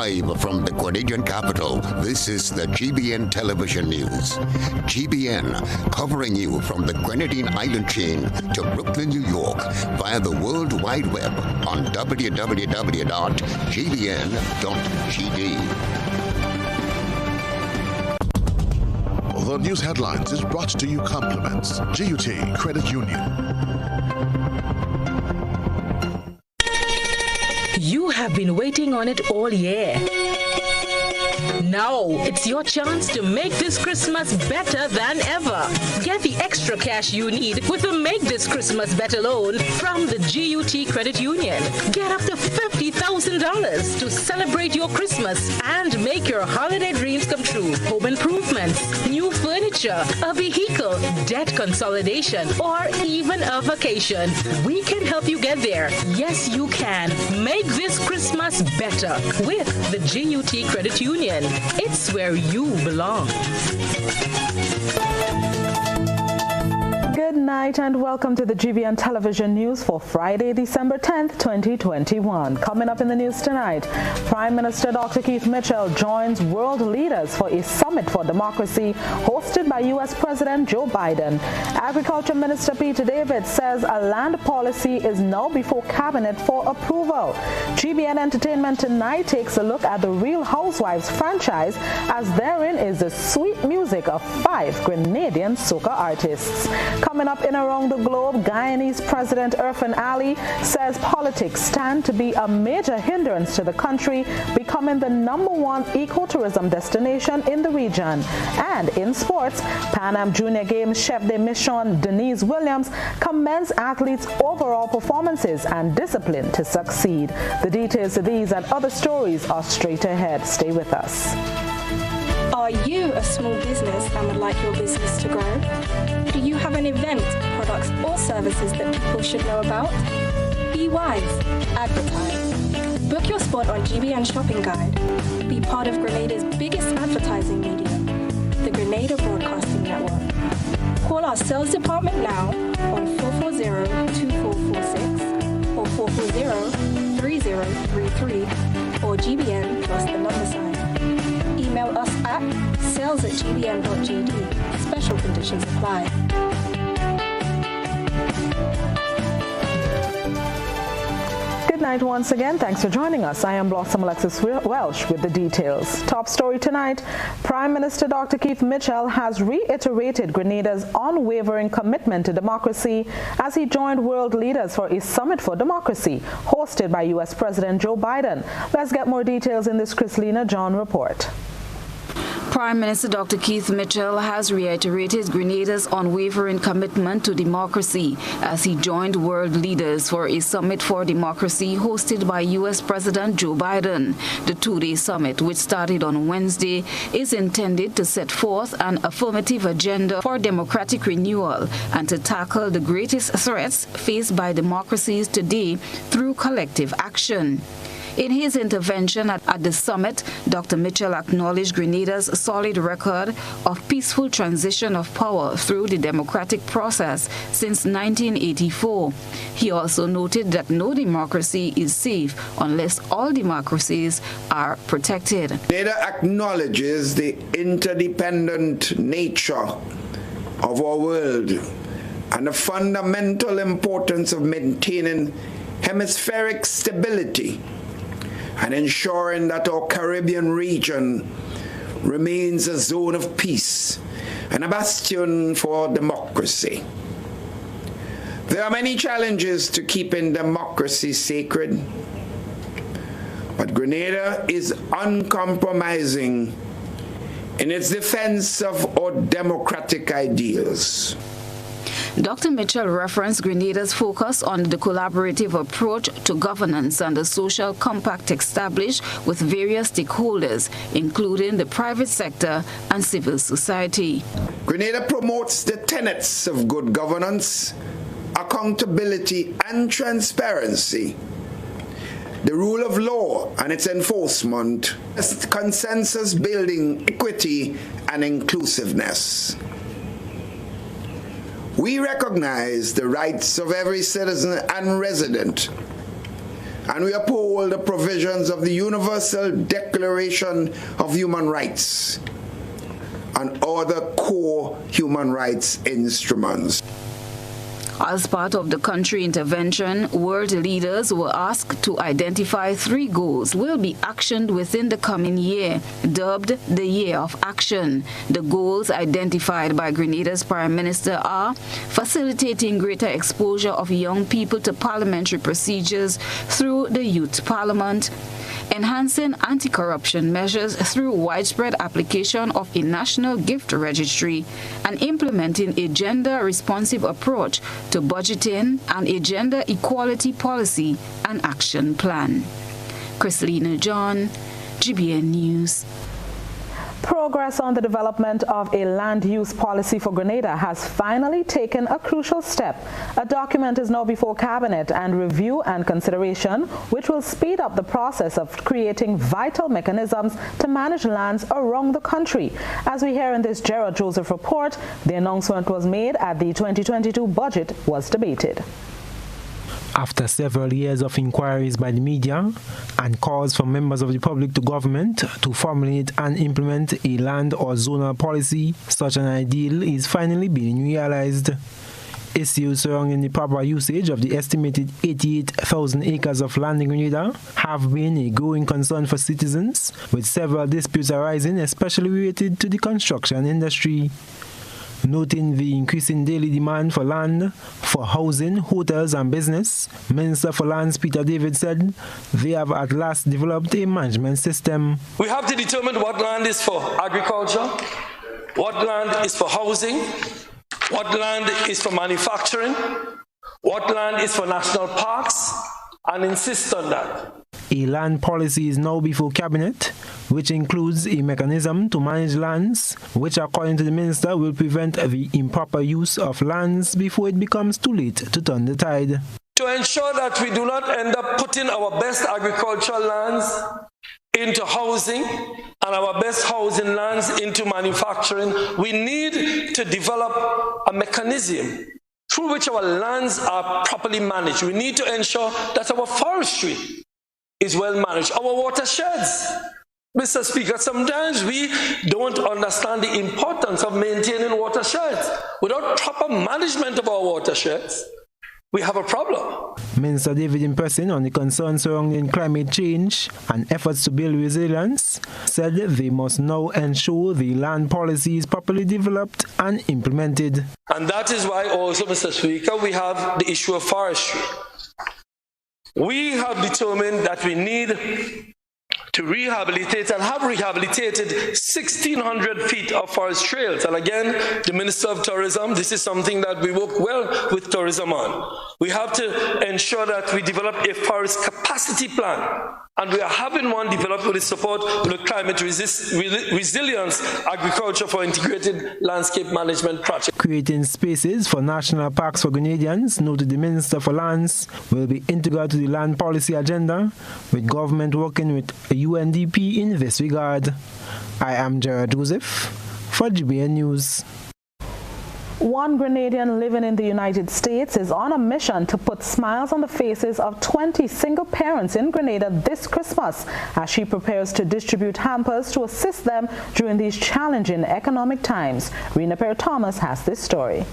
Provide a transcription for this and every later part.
Live from the Grenadian capital, this is the GBN television news. GBN, covering you from the Grenadine Island chain to Brooklyn, New York, via the World Wide Web on www.gbn.gd. The news headlines is brought to you compliments GUT Credit Union. You have been waiting on it all year. Now it's your chance to make this Christmas better than ever. Get the extra cash you need with a Make This Christmas Better loan from the GUT Credit Union. Get up to $50,000 to celebrate your Christmas and make your holiday dreams come true. Home improvements, new furniture, a vehicle, debt consolidation, or even a vacation. We can help you get there. Yes, you can. Make this Christmas better with the GUT Credit Union. It's where you belong. Good night and welcome to the GBN television news for Friday, December 10th, 2021. Coming up in the news tonight, Prime Minister Dr. Keith Mitchell joins world leaders for a summit for democracy hosted by U.S. President Joe Biden. Agriculture Minister Peter David says a land policy is now before cabinet for approval. GBN Entertainment tonight takes a look at the Real Housewives franchise, as therein is the sweet music of 5 Grenadian soca artists. Coming up in Around the Globe, Guyanese President Irfan Ali says politics stand to be a major hindrance to the country becoming the #1 ecotourism destination in the region. And in sports, Pan Am Junior Games chef de mission Denise Williams commends athletes' overall performances and discipline to succeed. The details of these and other stories are straight ahead. Stay with us. Are you a small business and would like your business to grow? Do you have an event, products or services that people should know about? Be wise. Advertise. Book your spot on GBN Shopping Guide. Be part of Grenada's biggest advertising medium, the Grenada Broadcasting Network. Call our sales department now on 440-2446 or 440-3033 or GBN plus the number sign. Email us at sales@gbn.gd. Special conditions apply. Good night once again. Thanks for joining us. I am Blossom Alexis-Welsh with the details. Top story tonight, Prime Minister Dr. Keith Mitchell has reiterated Grenada's unwavering commitment to democracy as he joined world leaders for a summit for democracy hosted by U.S. President Joe Biden. Let's get more details in this Chrislina John report. Prime Minister Dr. Keith Mitchell has reiterated Grenada's unwavering commitment to democracy as he joined world leaders for a summit for democracy hosted by U.S. President Joe Biden. The two-day summit, which started on Wednesday, is intended to set forth an affirmative agenda for democratic renewal and to tackle the greatest threats faced by democracies today through collective action. In his intervention at the summit, Dr. Mitchell acknowledged Grenada's solid record of peaceful transition of power through the democratic process since 1984. He also noted that no democracy is safe unless all democracies are protected. Grenada acknowledges the interdependent nature of our world and the fundamental importance of maintaining hemispheric stability and ensuring that our Caribbean region remains a zone of peace and a bastion for democracy. There are many challenges to keeping democracy sacred, but Grenada is uncompromising in its defense of our democratic ideals. Dr. Mitchell referenced Grenada's focus on the collaborative approach to governance and the social compact established with various stakeholders, including the private sector and civil society. Grenada promotes the tenets of good governance, accountability and transparency, the rule of law and its enforcement, consensus building, equity and inclusiveness. We recognize the rights of every citizen and resident and we uphold the provisions of the Universal Declaration of Human Rights and other core human rights instruments. As part of the country intervention, world leaders were asked to identify 3 goals will be actioned within the coming year, dubbed the Year of Action. The goals identified by Grenada's Prime Minister are facilitating greater exposure of young people to parliamentary procedures through the Youth Parliament, enhancing anti-corruption measures through widespread application of a national gift registry, and implementing a gender-responsive approach to budgeting and a gender equality policy and action plan. Christelina John, GBN News. Progress on the development of a land use policy for Grenada has finally taken a crucial step. A document is now before Cabinet and review and consideration, which will speed up the process of creating vital mechanisms to manage lands around the country. As we hear in this Gerald Joseph report, the announcement was made at the 2022 budget was debated. After several years of inquiries by the media and calls from members of the public to government to formulate and implement a land or zonal policy, such an ideal is finally being realized. Issues surrounding the proper usage of the estimated 88,000 acres of land in Grenada have been a growing concern for citizens, with several disputes arising, especially related to the construction industry. Noting the increasing daily demand for land for housing, hotels and business, Minister for Lands Peter David said they have at last developed a management system. We have to determine what land is for agriculture, what land is for housing, what land is for manufacturing, what land is for national parks, and insist on that. A land policy is now before Cabinet, which includes a mechanism to manage lands, which according to the Minister will prevent the improper use of lands before it becomes too late to turn the tide. To ensure that we do not end up putting our best agricultural lands into housing and our best housing lands into manufacturing, we need to develop a mechanism through which our lands are properly managed. We need to ensure that our forestry is well managed. Our watersheds, Mr. Speaker, sometimes we don't understand the importance of maintaining watersheds. Without proper management of our watersheds, we have a problem. Minister David, impressing on the concerns surrounding climate change and efforts to build resilience, said they must now ensure the land policy is properly developed and implemented. And that is why also, Mr. Speaker, we have the issue of forestry. We have determined that we need to rehabilitate and have rehabilitated 1,600 feet of forest trails. And again, the Minister of Tourism, this is something that we work well with tourism on. We have to ensure that we develop a forest capacity plan. And we are having one developed with the support of the Climate Resilience Agriculture for Integrated Landscape Management Project. Creating spaces for national parks for Grenadians, noted the Minister for Lands, will be integral to the land policy agenda, with government working with UNDP in this regard. I am Gerald Joseph for GBN News. One Grenadian living in the United States is on a mission to put smiles on the faces of 20 single parents in Grenada this Christmas as she prepares to distribute hampers to assist them during these challenging economic times. Rena Perry-Thomas has this story.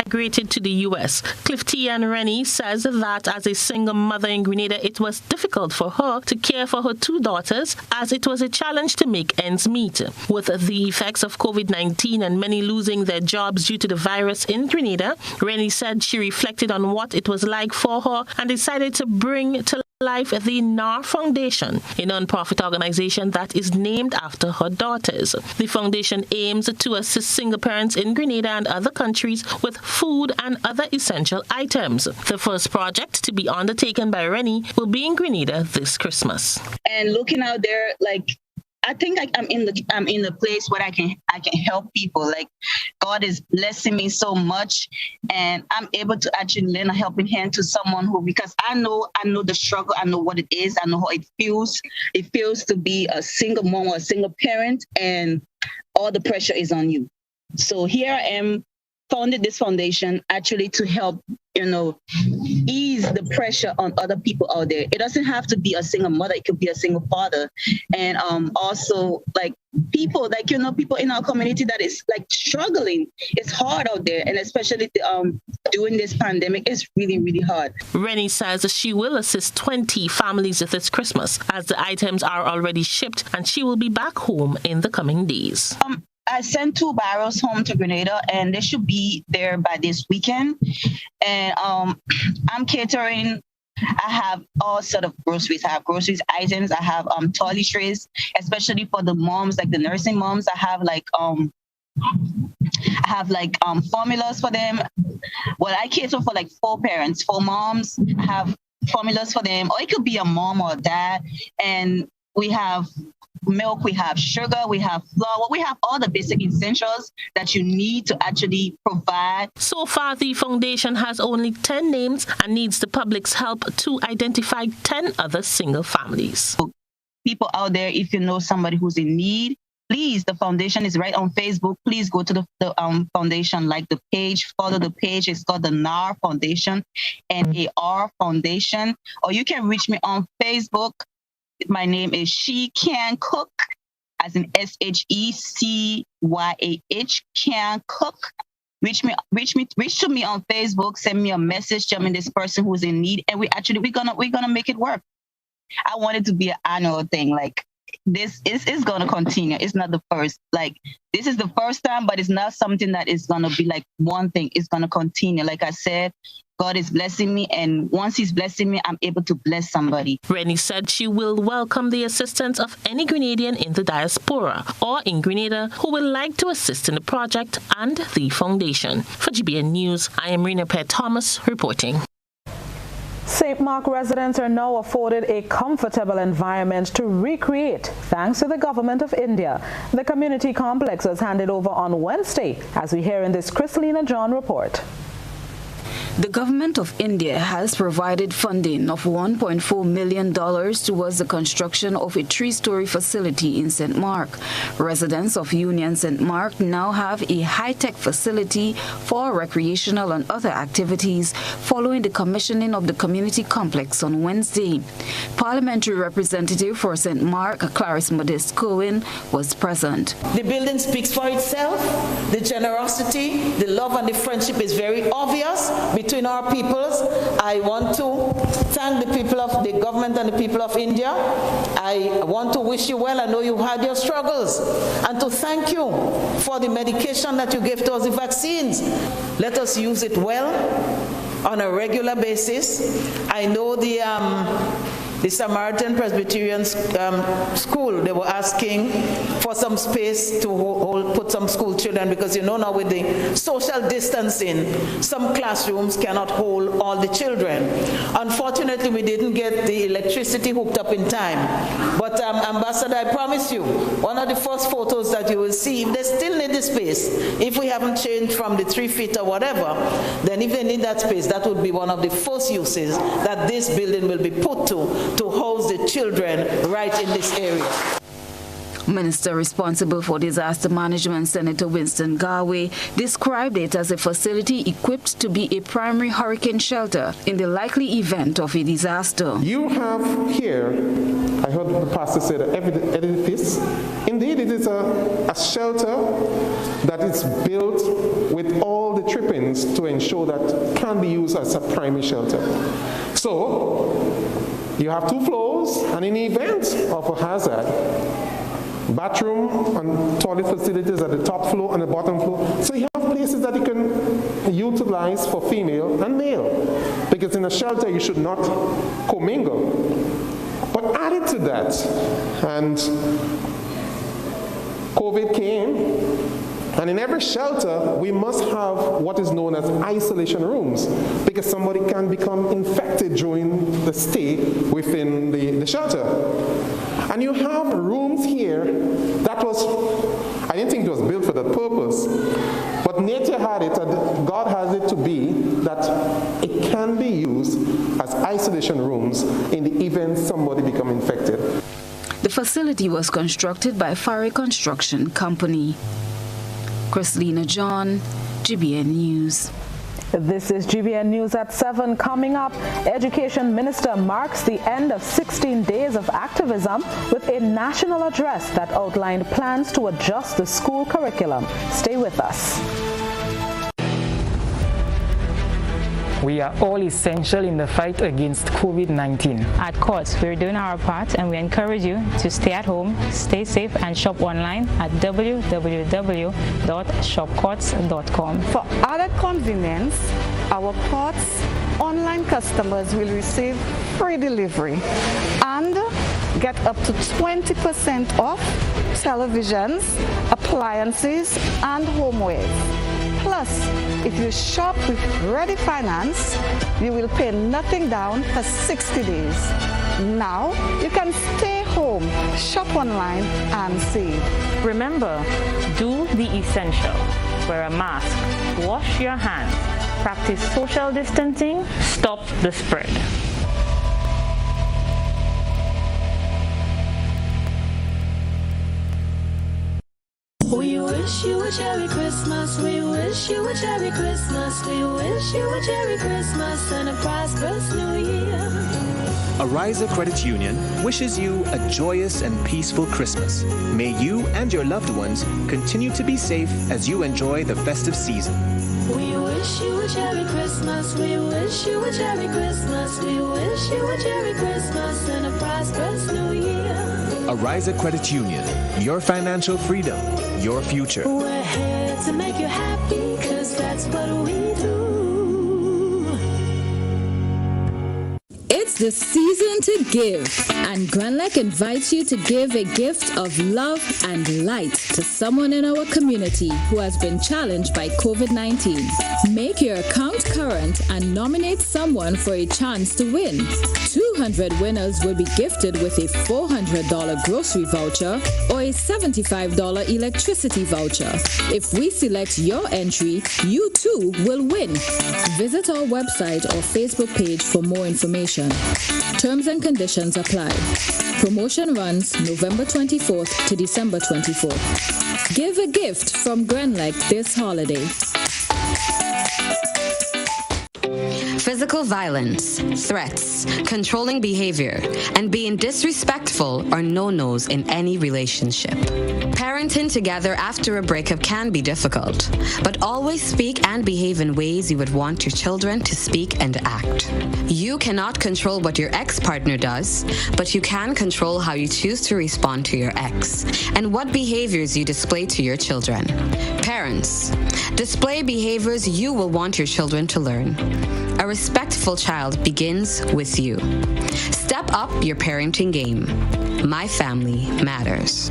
Migrated to the U.S., Clifty Ann Rennie says that as a single mother in Grenada, it was difficult for her to care for her 2 daughters as it was a challenge to make ends meet. With the effects of COVID-19 and many losing their jobs due to the virus in Grenada, Rennie said she reflected on what it was like for her and decided to bring to life the NAR Foundation, a non-profit organization that is named after her daughters. The foundation aims to assist single parents in Grenada and other countries with food and other essential items. The first project to be undertaken by Rennie will be in Grenada this Christmas. And looking out there, I think I'm in the place where I can help people. Like, God is blessing me so much, and I'm able to actually lend a helping hand to someone who, because I know the struggle, I know what it is, I know how it feels. It feels to be a single mom or a single parent, and all the pressure is on you. So here I am founded this foundation actually to help, ease the pressure on other people out there. It doesn't have to be a single mother. It could be a single father. And also like people, people in our community that is like struggling. It's hard out there. And especially during this pandemic, it's really, really hard. Rennie says she will assist 20 families this Christmas as the items are already shipped and she will be back home in the coming days. I sent 2 barrels home to Grenada, and they should be there by this weekend. And I'm catering. I have all sort of groceries. I have groceries items. I have toiletries, especially for the moms, like the nursing moms. I have formulas for them. Well, I cater for like 4 parents, 4 moms. I have formulas for them, or it could be a mom or a dad. And we have milk, we have sugar, we have flour, we have all the basic essentials that you need to actually provide. So far, the foundation has only 10 names and needs the public's help to identify 10 other single families. People out there, if you know somebody who's in need, please, the foundation is right on Facebook. Please go to the foundation, like the page, follow the page. It's called the NAR Foundation, NAR Foundation. Or you can reach me on Facebook. My name is She Can Cook, as in SHECYAH, Can Cook. Reach to me on Facebook. Send me a message. Tell me this person who's in need, and we're gonna make it work. I want it to be an annual thing. Like this is gonna continue. It's not the first. Like this is the first time, but it's not something that is gonna be like one thing. It's gonna continue. Like I said, God is blessing me, and once He's blessing me, I'm able to bless somebody. Rennie said she will welcome the assistance of any Grenadian in the diaspora or in Grenada who would like to assist in the project and the foundation. For GBN News, I am Rena Pear Thomas reporting. St. Mark residents are now afforded a comfortable environment to recreate thanks to the government of India. The community complex was handed over on Wednesday, as we hear in this Christelina John report. The government of India has provided funding of $1.4 million towards the construction of a 3-story facility in St. Mark. Residents of Union St. Mark now have a high-tech facility for recreational and other activities following the commissioning of the community complex on Wednesday. Parliamentary representative for St. Mark, Clarice Modest Cohen, was present. The building speaks for itself. The generosity, the love and the friendship is very obvious between our peoples. I want to thank the people of the government and the people of India. I want to wish you well. I know you had your struggles. And to thank you for the medication that you gave to us, the vaccines. Let us use it well on a regular basis. I know the Samaritan Presbyterian school, they were asking for some space to put some school children, because now with the social distancing, some classrooms cannot hold all the children. Unfortunately, we didn't get the electricity hooked up in time. But Ambassador, I promise you, one of the first photos that you will see, if they still need the space, if we haven't changed from the 3 feet or whatever, then if they need that space, that would be one of the first uses that this building will be put to house the children right in this area. Minister responsible for disaster management, Senator Winston Garwe, described it as a facility equipped to be a primary hurricane shelter in the likely event of a disaster. You have here, I heard the pastor say that edifice, indeed it is a shelter that is built with all the trappings to ensure that can be used as a primary shelter. So, you have 2 floors, and in the event of a hazard, bathroom and toilet facilities at the top floor and the bottom floor. So you have places that you can utilize for female and male, because in a shelter you should not commingle. But added to that, and COVID came, and in every shelter, we must have what is known as isolation rooms, because somebody can become infected during the stay within the shelter. And you have rooms here that I didn't think it was built for that purpose, but nature had it, and God has it to be that it can be used as isolation rooms in the event somebody become infected. The facility was constructed by Farray Construction Company. Christina John, GBN News. This is GBN News at 7. Coming up, Education Minister marks the end of 16 days of activism with a national address that outlined plans to adjust the school curriculum. Stay with us. We are all essential in the fight against COVID-19. At Courts, we're doing our part and we encourage you to stay at home, stay safe and shop online at www.shopcourts.com. For added convenience, our Courts online customers will receive free delivery and get up to 20% off televisions, appliances and homewares. Plus, if you shop with Ready Finance, you will pay nothing down for 60 days. Now, you can stay home, shop online, and save. Remember, do the essential. Wear a mask, wash your hands, practice social distancing, stop the spread. We wish you a Merry Christmas. We wish you a Merry Christmas. We wish you a Merry Christmas and a prosperous New Year. Ariza Credit Union wishes you a joyous and peaceful Christmas. May you and your loved ones continue to be safe as you enjoy the festive season. We wish you a Merry Christmas. We wish you a Merry Christmas. We wish you a Merry Christmas and a prosperous New Year. Ariza Credit Union, your financial freedom, your future. We're here to make you happy, 'cause that's what we do. It's the season to give, and Granlec invites you to give a gift of love and light to someone in our community who has been challenged by COVID-19. Make your account current and nominate someone for a chance to win. 200 winners will be gifted with a $400 grocery voucher or a $75 electricity voucher. If we select your entry, you too will win. Visit our website or Facebook page for more information. Terms and conditions apply. Promotion runs November 24th to December 24th. Give a gift from Grenlec this holiday. Physical violence, threats, controlling behavior, and being disrespectful are no-nos in any relationship. Parenting together after a breakup can be difficult, but always speak and behave in ways you would want your children to speak and act. You cannot control what your ex-partner does, but you can control how you choose to respond to your ex and what behaviors you display to your children. Parents, display behaviors you will want your children to learn. A respectful child begins with you. Step up your parenting game. My family matters.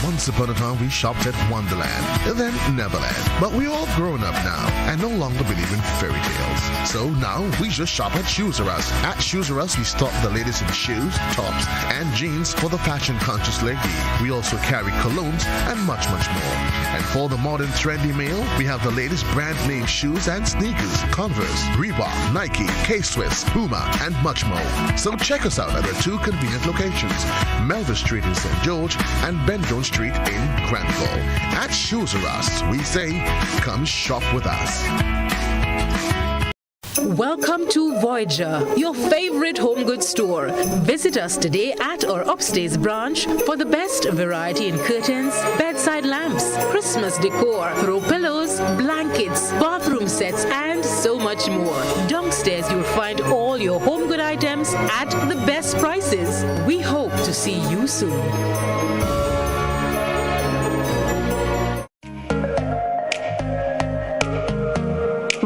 Once upon a time, we shopped at Wonderland, then Neverland. But we're all grown up now and no longer believe in fairy tales. So now we just shop at Shoes R Us. At Shoes R Us, we stock the latest in shoes, tops, and jeans for the fashion-conscious lady. We also carry colognes and much, much more. And for the modern trendy male, we have the latest brand-name shoes and sneakers, Converse, Reebok, Nike, K-Swiss, Puma, and much more. So check us out at our two convenient locations, Melville Street in St. George and Ben Jones Street in Granville. At Shoes R Us, we say, come shop with us. Welcome to Voyager, your favorite home goods store. Visit us today at our upstairs branch for the best variety in curtains, bedside lamps, Christmas decor, throw pillows, blankets, bathroom sets, and so much more. Downstairs you'll find all your home good items at the best prices. We hope to see you soon.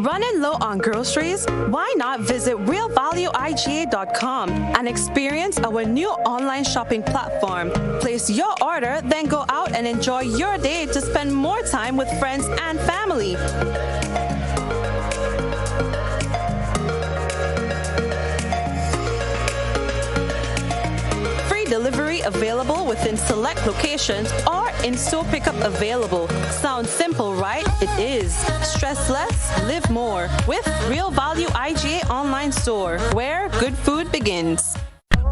Running low on groceries? Why not visit realvalueiga.com and experience our new online shopping platform. Place your order, then go out and enjoy your day to spend more time with friends and family. Free delivery available within select locations or in-store pickup available. Sounds simple, right? It is. Stress less, live more with Real Value IGA online store, where good food begins.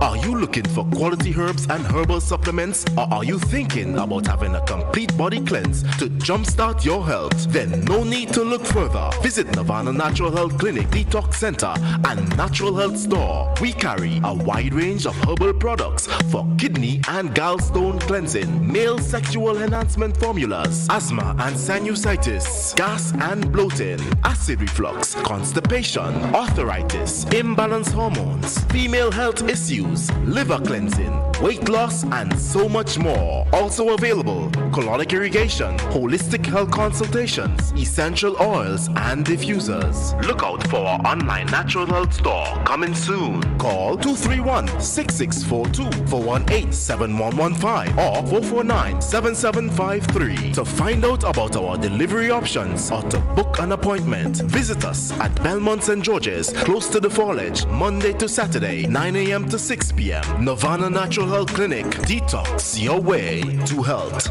Are you looking for quality herbs and herbal supplements, or are you thinking about having a complete body cleanse to jumpstart your health? Then no need to look further. Visit Nirvana Natural Health Clinic, Detox Center, and Natural Health Store. We carry a wide range of herbal products for kidney and gallstone cleansing, male sexual enhancement formulas, asthma and sinusitis, gas and bloating, acid reflux, constipation, arthritis, imbalanced hormones, female health issues, liver cleansing, weight loss, and so much more. Also available, colonic irrigation, holistic health consultations, essential oils, and diffusers. Look out for our online natural health store coming soon. Call 231-6642 for 18-7115 or 449-7753 to find out about our delivery options or to book an appointment. Visit us at Belmont St. George's, close to the Foliage, Monday to Saturday, 9 a.m. to 6 p.m. Nirvana Natural Health Clinic. Detox your way to health.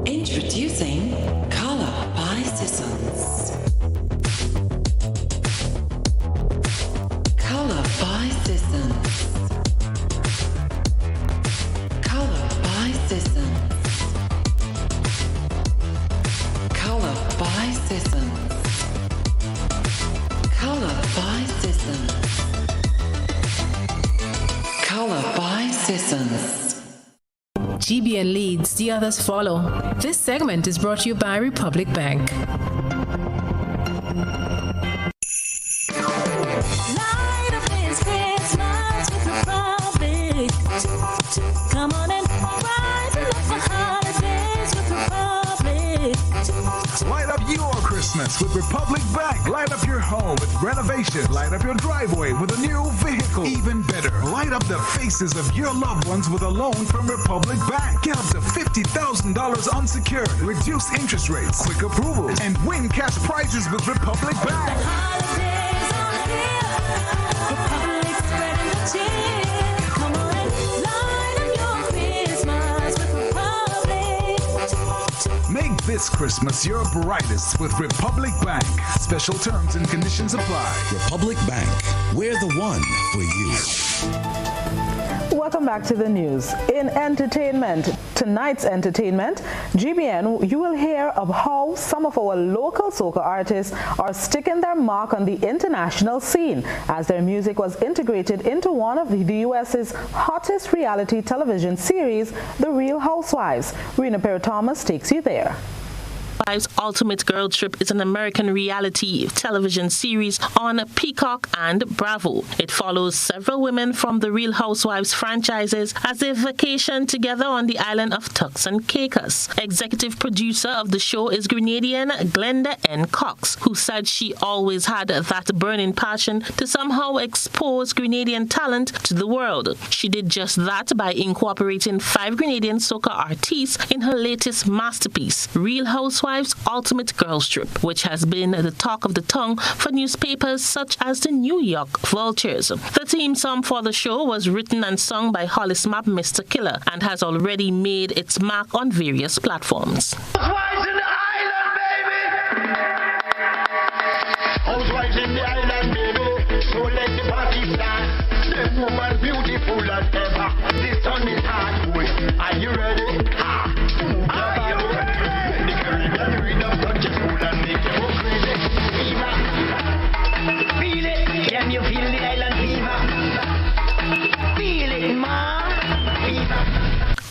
Introducing Color by Sissons. Color by Sissons. Color by Sissons. Color by Sissons. Color by Sissons. Color by Sissons. GBN leads, the others follow. This segment is brought to you by Republic Bank. Light up this Christmas with Republic. Come on and rise up for holidays with Republic. Light up your Christmas with Republic Bank. Light up your home with renovation. Light up your driveway with a new vehicle. Even better, light up the faces of your loved ones with a loan from Republic Bank. Get up to $50,000 unsecured, reduced interest rates, quick approvals, and win cash prizes with Republic Bank. The holidays are here. Republic spreading the cheer. Come on and light up your Christmas with Republic. Make this Christmas your brightest with Republic Bank. Special terms and conditions apply. Republic Bank, we're the one for you. Welcome back to the news. In tonight's entertainment, GBN, you will hear of how some of our local soca artists are sticking their mark on the international scene as their music was integrated into one of the US's hottest reality television series, The Real Housewives. Rena Perry-Thomas takes you there. Housewives Ultimate Girl Trip is an American reality television series on Peacock and Bravo. It follows several women from the Real Housewives franchises as they vacation together on the island of Turks and Caicos. Executive producer of the show is Grenadian Glenda N. Cox, who said she always had that burning passion to somehow expose Grenadian talent to the world. She did just that by incorporating 5 Grenadian soca artists in her latest masterpiece, Real Housewives Ultimate Girls Trip, which has been the talk of the tongue for newspapers such as the New York Vultures. The theme song for the show was written and sung by Hollis Mapp, Mr. Killer, and has already made its mark on various platforms. Housewives in the island, baby. Housewives in the island, baby. So let the party start. The woman beautiful as ever. The sun is hot, boy. Are you ready? Ha! Are you ready? The Caribbean rhythm touch your food and make you go crazy. Fever. Feel it. Can you feel the island fever? Feel it, man. Fever.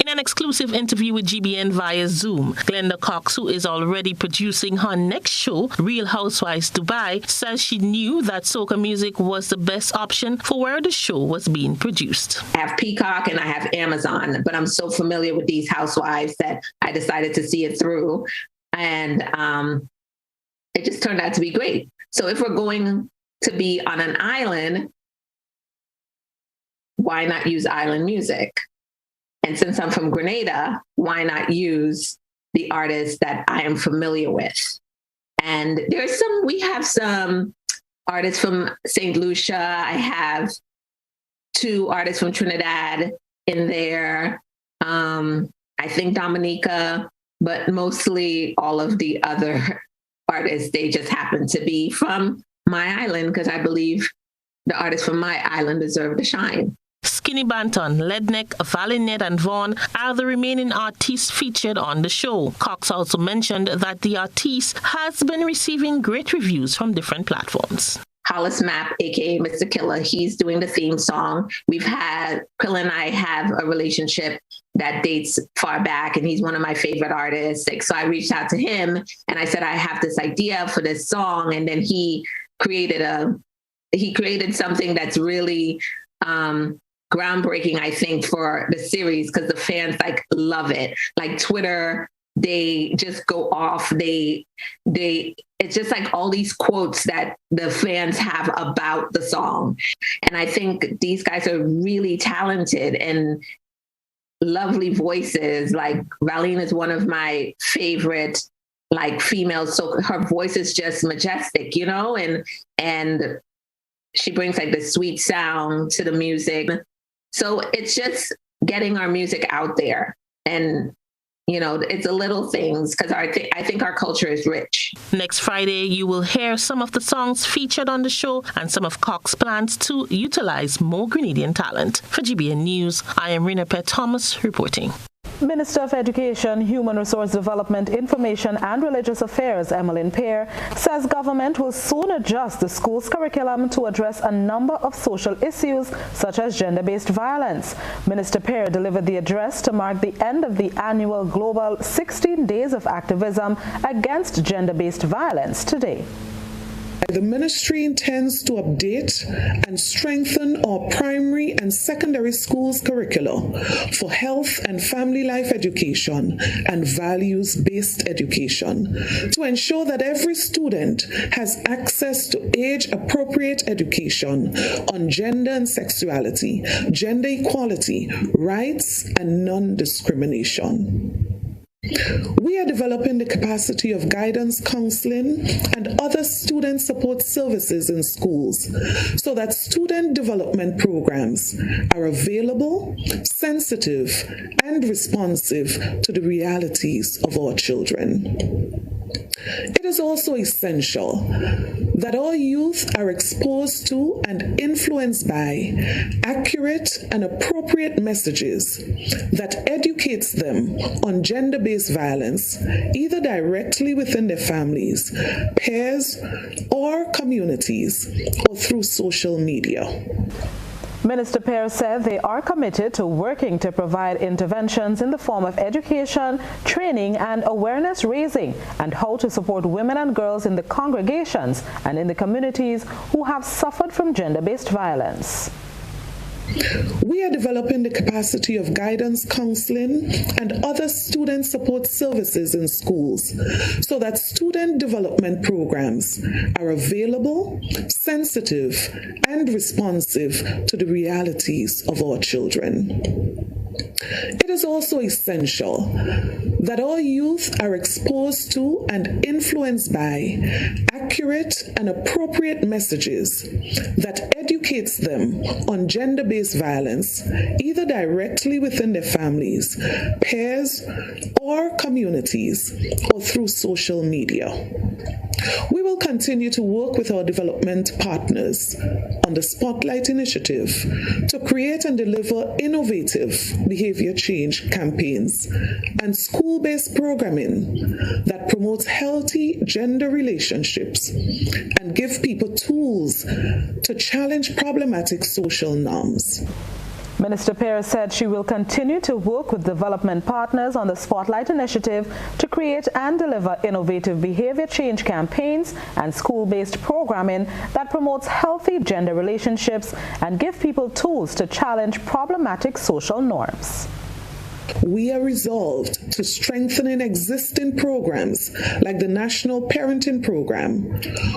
In an exclusive interview with GBN via Zoom, Glenda Cox, who is already producing her next show, Real Housewives Dubai, says she knew that soca music was the best option for where the show was being produced. I have Peacock and I have Amazon, but I'm so familiar with these housewives that I decided to see it through. And it just turned out to be great. So if we're going to be on an island, why not use island music? And since I'm from Grenada, why not use the artists that I am familiar with? And we have some artists from St. Lucia. I have 2 artists from Trinidad in there. I think Dominica, but mostly all of the other artists, they just happen to be from my island, because I believe the artists from my island deserve to shine. Skinny Banton, Lednick, Valinette, and Vaughn are the remaining artists featured on the show. Cox also mentioned that the artiste has been receiving great reviews from different platforms. Hollis Mapp, aka Mr. Killer, he's doing the theme song. Krill and I have a relationship that dates far back, and he's one of my favorite artists. So I reached out to him and I said, I have this idea for this song. And then he created something that's really groundbreaking, I think, for the series, because the fans love it. Like Twitter, they just go off. It's just like all these quotes that the fans have about the song. And I think these guys are really talented and lovely voices. Like Valine is one of my favorite females. So her voice is just majestic, and she brings the sweet sound to the music. So it's just getting our music out there. And it's the little things, because I think our culture is rich. Next Friday, you will hear some of the songs featured on the show and some of Cox's plans to utilize more Grenadian talent. For GBN News, I am Rena Pett Thomas reporting. Minister of Education, Human Resource Development, Information and Religious Affairs, Emmeline Pear, says government will soon adjust the school's curriculum to address a number of social issues such as gender-based violence. Minister Pear delivered the address to mark the end of the annual global 16 Days of Activism Against Gender-Based Violence today. The ministry intends to update and strengthen our primary and secondary schools curricula for health and family life education and values-based education to ensure that every student has access to age-appropriate education on gender and sexuality, gender equality, rights, and non-discrimination. We are developing the capacity of guidance counseling and other student support services in schools so that student development programs are available, sensitive, and responsive to the realities of our children. It is also essential that all youth are exposed to and influenced by accurate and appropriate messages that educates them on gender-based violence, either directly within their families, peers, or communities, or through social media. Minister Pear said they are committed to working to provide interventions in the form of education, training, and awareness raising, and how to support women and girls in the congregations and in the communities who have suffered from gender-based violence. We are developing the capacity of guidance counseling and other student support services in schools so that student development programs are available, sensitive, and responsive to the realities of our children. It is also essential that all youth are exposed to and influenced by accurate and appropriate messages that educates them on gender-based violence, either directly within their families, peers, or communities, or through social media. We will continue to work with our development partners on the Spotlight Initiative to create and deliver innovative behavior change campaigns and school-based programming that promotes healthy gender relationships and give people tools to challenge problematic social norms. Minister Pear said she will continue to work with development partners on the Spotlight Initiative to create and deliver innovative behavior change campaigns and school-based programming that promotes healthy gender relationships and give people tools to challenge problematic social norms. We are resolved to strengthening existing programs like the National Parenting Program,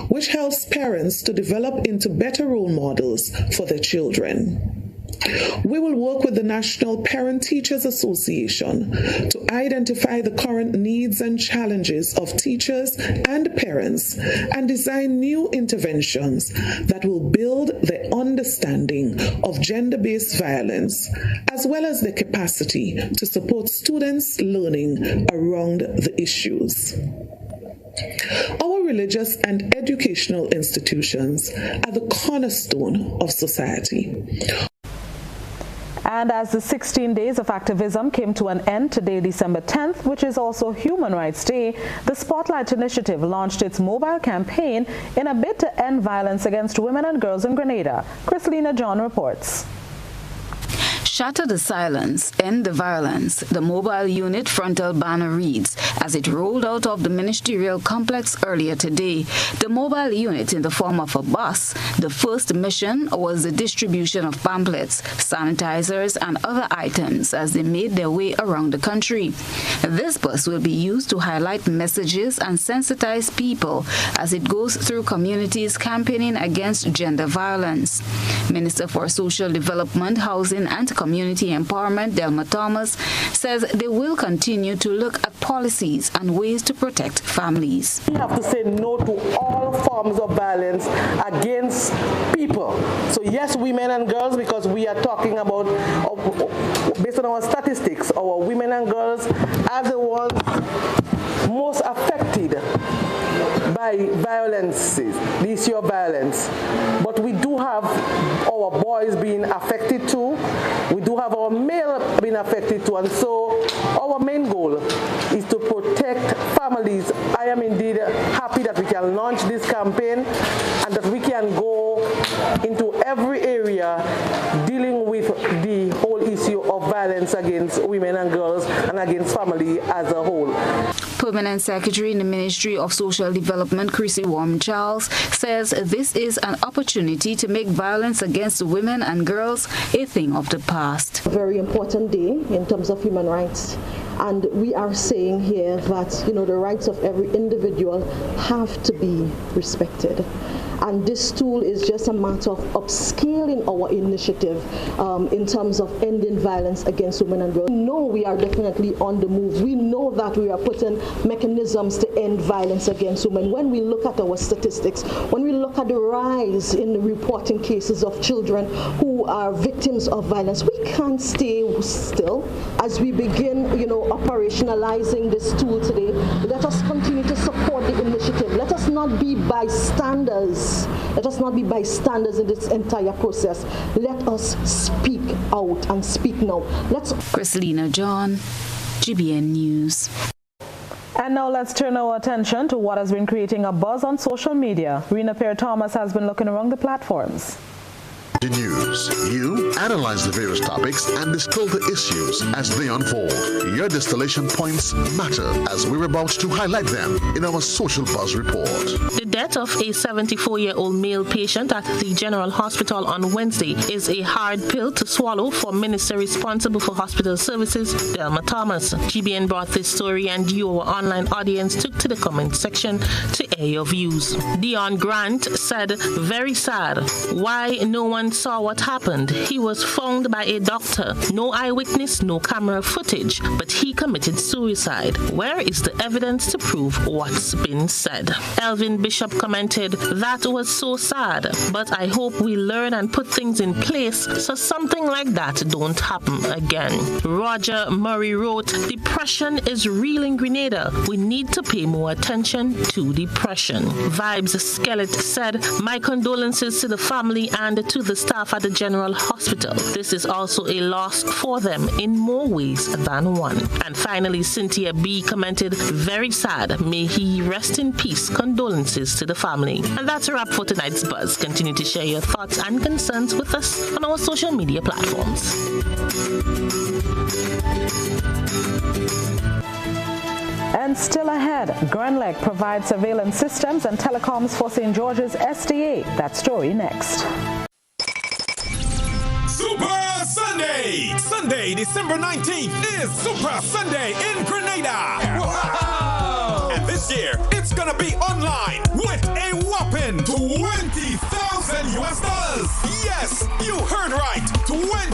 which helps parents to develop into better role models for their children. We will work with the National Parent Teachers Association to identify the current needs and challenges of teachers and parents and design new interventions that will build their understanding of gender-based violence, as well as their capacity to support students' learning around the issues. Our religious and educational institutions are the cornerstone of society. And as the 16 days of activism came to an end today, December 10th, which is also Human Rights Day, the Spotlight Initiative launched its mobile campaign in a bid to end violence against women and girls in Grenada. Chrislina John reports. Shatter the silence, end the violence, the mobile unit frontal banner reads as it rolled out of the ministerial complex earlier today. The mobile unit in the form of a bus, the first mission was the distribution of pamphlets, sanitizers and other items as they made their way around the country. This bus will be used to highlight messages and sensitize people as it goes through communities campaigning against gender violence. Minister for Social Development, Housing and Community Empowerment, Delma Thomas, says they will continue to look at policies and ways to protect families. We have to say no to all forms of violence against people. So yes, women and girls, because we are talking about, based on our statistics, our women and girls are the ones most affected by violences, the issue of violence. But we do have our boys being affected too. We do have our male being affected too. And so our main goal is to protect families. I am indeed happy that we can launch this campaign and that we can go into every area dealing with the whole issue of violence against women and girls and against family as a whole. Permanent Secretary in the Ministry of Social Development, Chrissy Warm-Charles, says this is an opportunity to make violence against women and girls a thing of the past. A very important day in terms of human rights. And we are saying here that, the rights of every individual have to be respected. And this tool is just a matter of upscaling our initiative in terms of ending violence against women and girls. We know we are definitely on the move. We know that we are putting mechanisms to end violence against women. When we look at our statistics, when we look at the rise in the reporting cases of children who are victims of violence, we can't stay still. As we begin, operationalizing this tool today, let us continue to support the initiative. Let us not be bystanders. Let us not be bystanders in this entire process. Let us speak out and speak now. Chrislina John, GBN News. And now let's turn our attention to what has been creating a buzz on social media. Rena Perry-Thomas has been looking around the platforms. The news. You analyze the various topics and distill the issues as they unfold. Your distillation points matter as we're about to highlight them in our Social Buzz report. The death of a 74-year-old male patient at the General Hospital on Wednesday is a hard pill to swallow for Minister responsible for hospital services, Delma Thomas. GBN brought this story and you, our online audience, took to the comment section to air your views. Dion Grant said, "Very sad. Why no one saw what happened? He was found by a doctor. No eyewitness, no camera footage, but he committed suicide. Where is the evidence to prove what's been said?" Elvin Bishop commented, "That was so sad, but I hope we learn and put things in place so something like that don't happen again." Roger Murray wrote, "Depression is real in Grenada. We need to pay more attention to depression." Vibes Skelet said, "My condolences to the family and to the staff at the General Hospital. This is also a loss for them in more ways than one." And finally, Cynthia B commented, "Very sad. May he rest in peace. Condolences to the family." And that's a wrap for tonight's Buzz. Continue to share your thoughts and concerns with us on our social media platforms. And still ahead, Grenlec provides surveillance systems and telecoms for St. George's SDA. That story next. Super Sunday! Sunday, December 19th is Super Sunday in Grenada! Wow! And this year, it's gonna be online with a whopping $20,000 US. Yes, you heard right! $20,000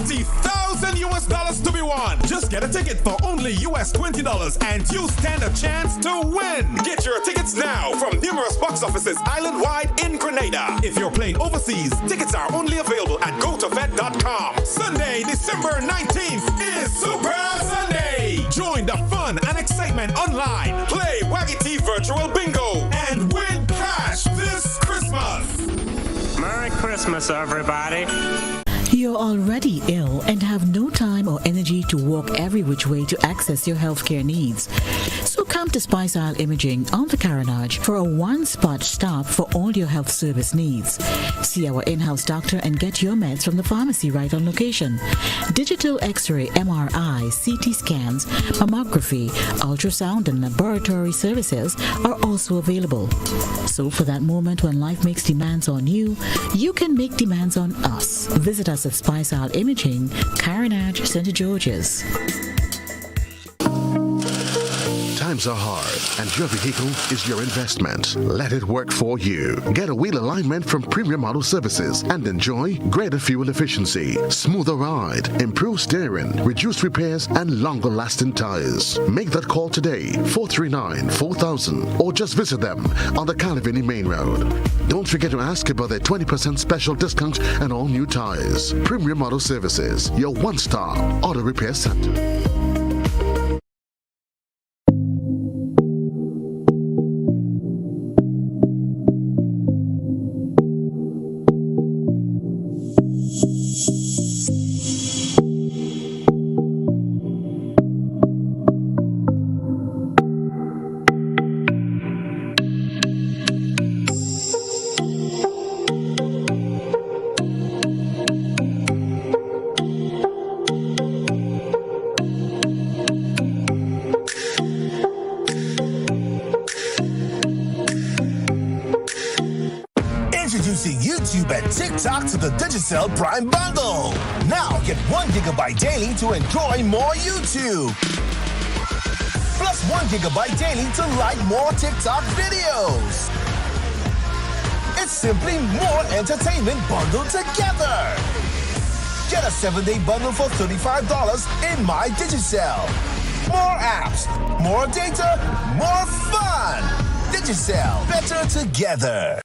$6 to be won. Just get a ticket for only US $20 and you stand a chance to win. Get your tickets now from numerous box offices island-wide in Grenada. If you're playing overseas, tickets are only available at gotofet.com. Sunday, December 19th is Super Sunday. Join the fun and excitement online. Play Waggy T Virtual Bingo and win cash this Christmas. Merry Christmas, everybody. You're already ill and have no time or energy to walk every which way to access your healthcare needs. So come to Spice Isle Imaging on the Carenage for a one-spot stop for all your health service needs. See our in-house doctor and get your meds from the pharmacy right on location. Digital X-ray, MRI, CT scans, mammography, ultrasound and laboratory services are also available. So for that moment when life makes demands on you, you can make demands on us. Visit us at Spice Isle Imaging, Carenage, St. George's. Times are hard, and your vehicle is your investment. Let it work for you. Get a wheel alignment from Premium Auto Services and enjoy greater fuel efficiency, smoother ride, improved steering, reduced repairs, and longer-lasting tires. Make that call today, 439-4000, or just visit them on the Calavini Main Road. Don't forget to ask about their 20% special discount and all new tires. Premium Auto Services, your one-star auto repair center. YouTube and TikTok to the Digicel Prime Bundle. Now get 1 GB daily to enjoy more YouTube. Plus 1 GB daily to like more TikTok videos. It's simply more entertainment bundled together. Get a 7-day bundle for $35 in My Digicel. More apps, more data, more fun. Digicel, better together.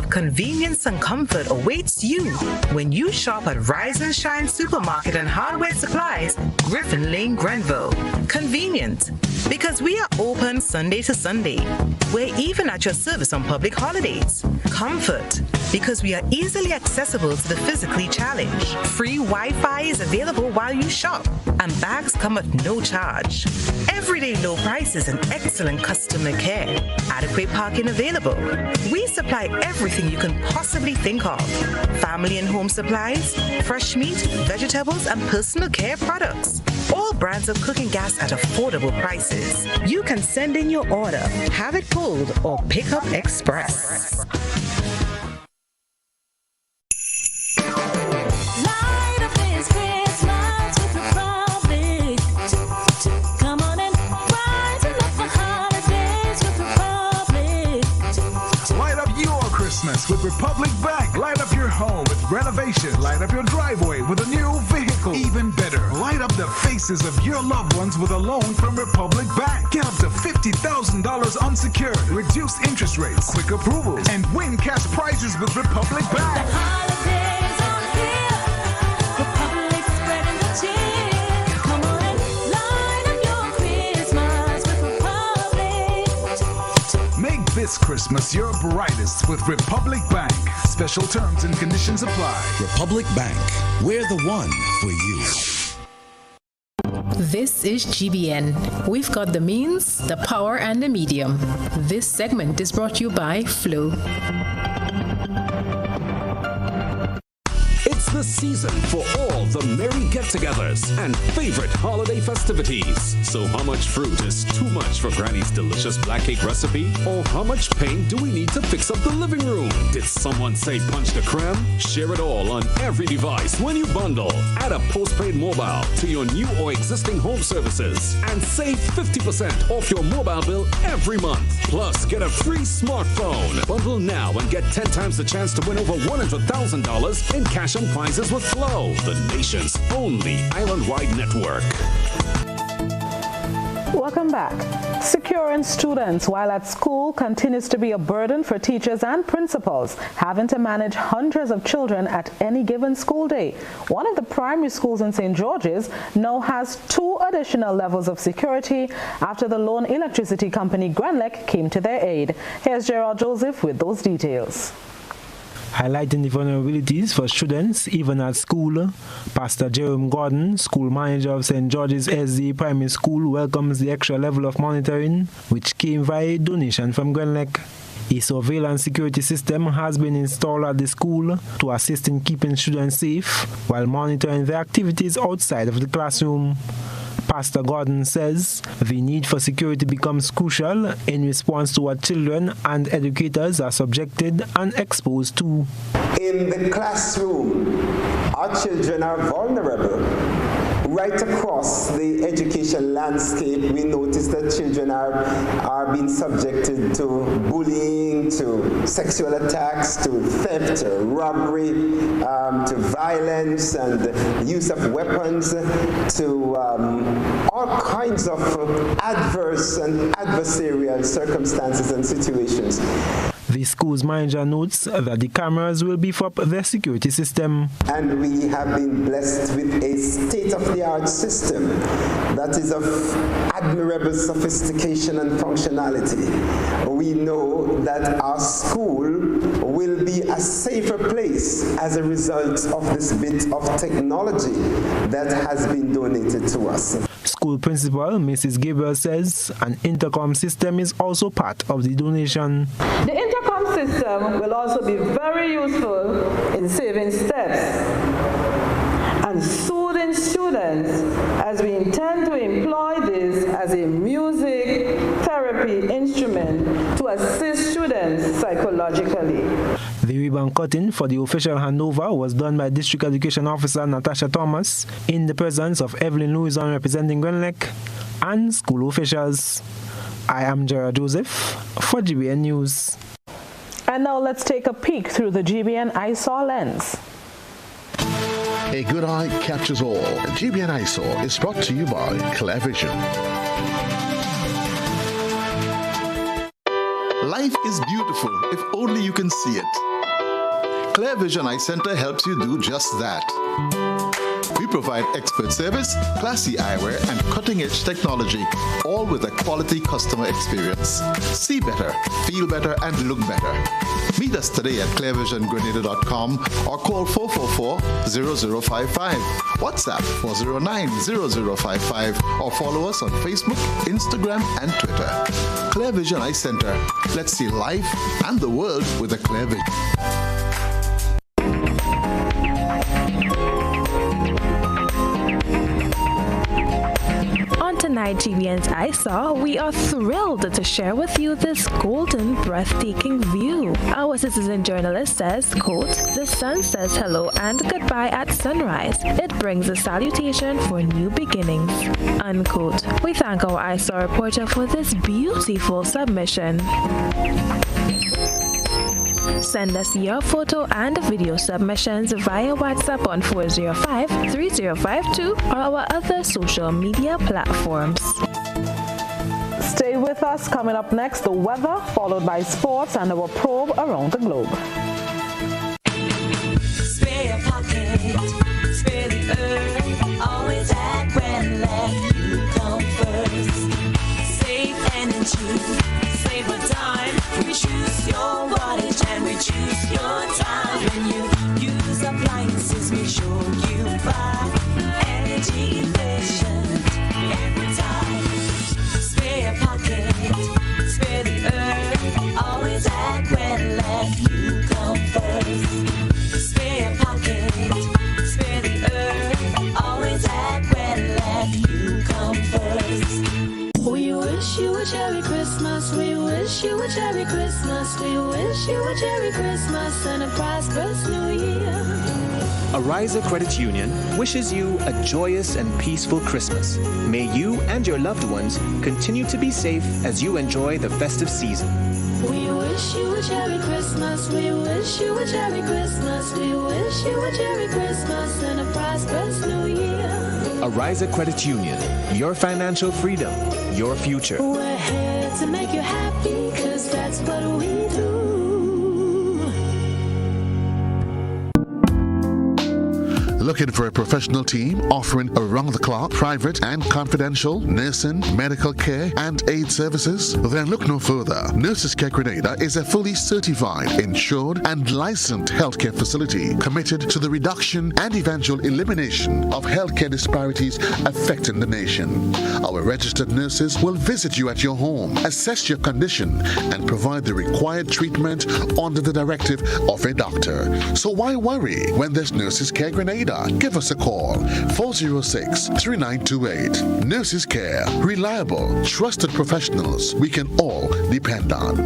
Convenience and comfort awaits you when you shop at Rise and Shine Supermarket and Hardware Supplies, Griffin Lane, Grenville. Convenient, because we are open Sunday to Sunday. We're even at your service on public holidays. Comfort, because we are easily accessible to the physically challenged. Free Wi-Fi is available while you shop, and bags come at no charge. Everyday low prices and excellent customer care. Adequate parking available. We supply everything you can possibly think of. Family and home supplies, fresh meat, vegetables, and personal care products. All brands of cooking gas at affordable prices. You can send in your order, have it pulled, or pick up express. With Republic Bank. Light up your home with renovation. Light up your driveway with a new vehicle. Even better, light up the faces of your loved ones with a loan from Republic Bank. Get up to $50,000 unsecured, reduced interest rates, quick approvals, and win cash prizes with Republic Bank. The holidays are here. Republic's spreading the cheer. Come on and light up your Christmas with Republic. Make this Christmas your brightest with Republic Bank. Special terms and conditions apply. Republic Bank. We're the one for you. This is GBN. We've got the means, the power, and the medium. This segment is brought to you by Flow. It's the season for all the merry get-togethers and favorite holiday festivities. So how much fruit is too much for Granny's delicious black cake recipe? Or how much paint do we need to fix up the living room? Did someone say punch the creme? Share it all on every device when you bundle. Add a postpaid mobile to your new or existing home services and save 50% off your mobile bill every month. Plus, get a free smartphone. Bundle now and get 10 times the chance to win over $100,000 in cash and prizes with Flow, the nation's only island-wide network. Welcome back. Securing students while at school continues to be a burden for teachers and principals, having to manage hundreds of children at any given school day. One of the primary schools in St. George's now has 2 additional levels of security after the lone electricity company Grenlec came to their aid. Here's Gerald Joseph with those details. Highlighting the vulnerabilities for students even at school, Pastor Jerome Gordon, school manager of St. George's SD Primary School, welcomes the extra level of monitoring, which came via a donation from Grenlec. A surveillance security system has been installed at the school to assist in keeping students safe while monitoring their activities outside of the classroom. Pastor Gordon says the need for security becomes crucial in response to what children and educators are subjected and exposed to. In the classroom, our children are vulnerable. Right across the education landscape, we notice that children are being subjected to bullying, to sexual attacks, to theft, to robbery, to violence and use of weapons, to all kinds of adverse and adversarial circumstances and situations. The school's manager notes that the cameras will beef up their security system. And we have been blessed with a state-of-the-art system that is of admirable sophistication and functionality. We know that our school will be a safer place as a result of this bit of technology that has been donated to us. School principal Mrs. Gabriel says an intercom system is also part of the donation. The intercom system will also be very useful in saving steps and soothing students, as we intend to employ this as a music therapy instrument to assist students psychologically. The ribbon cutting for the official handover was done by District Education Officer Natasha Thomas in the presence of Evelyn Louison representing Grenlec and school officials. I am Gerald Joseph for GBN News. And now let's take a peek through the GBN eyesore lens. A good eye captures all. GBN Eyesore is brought to you by Clear Vision. Life is beautiful if only you can see it. Clear Vision Eye Center helps you do just that. We provide expert service, classy eyewear, and cutting-edge technology, all with a quality customer experience. See better, feel better, and look better. Meet us today at clearvisiongrenada.com or call 444-0055, WhatsApp 409-0055, or follow us on Facebook, Instagram, and Twitter. Clear Vision Eye Center. Let's see life and the world with a clear vision. Tonight, GBN's eyesore, we are thrilled to share with you this golden, breathtaking view. Our citizen journalist says, quote, "The sun says hello and goodbye at sunrise. It brings a salutation for new beginnings," unquote. We thank our eyesore reporter for this beautiful submission. Send us your photo and video submissions via WhatsApp on 405-3052 or our other social media platforms. Stay with us. Coming up next, the weather, followed by sports and our probe around the globe. Spare your pocket, spare the earth, always at Grenlec, you come first. Save energy, save a dime, we choose your wattage and we choose your time. When you use appliances, make sure you buy energy efficient. and a prosperous new year. Ariza Credit Union wishes you a joyous and peaceful Christmas. May you and your loved ones continue to be safe as you enjoy the festive season. We wish you a Merry Christmas. We wish you a Merry Christmas. We wish you a Merry Christmas and a prosperous new year. Ariza Credit Union, your financial freedom, your future. We're here to make you happy, 'cause that's what we do. Looking for a professional team offering around-the-clock, private and confidential nursing, medical care, and aid services? Then look no further. Nurses Care Grenada is a fully certified, insured, and licensed healthcare facility committed to the reduction and eventual elimination of healthcare disparities affecting the nation. Our registered nurses will visit you at your home, assess your condition, and provide the required treatment under the directive of a doctor. So why worry when there's Nurses Care Grenada? Give us a call, 406-3928. Nurses Care, reliable, trusted professionals we can all depend on.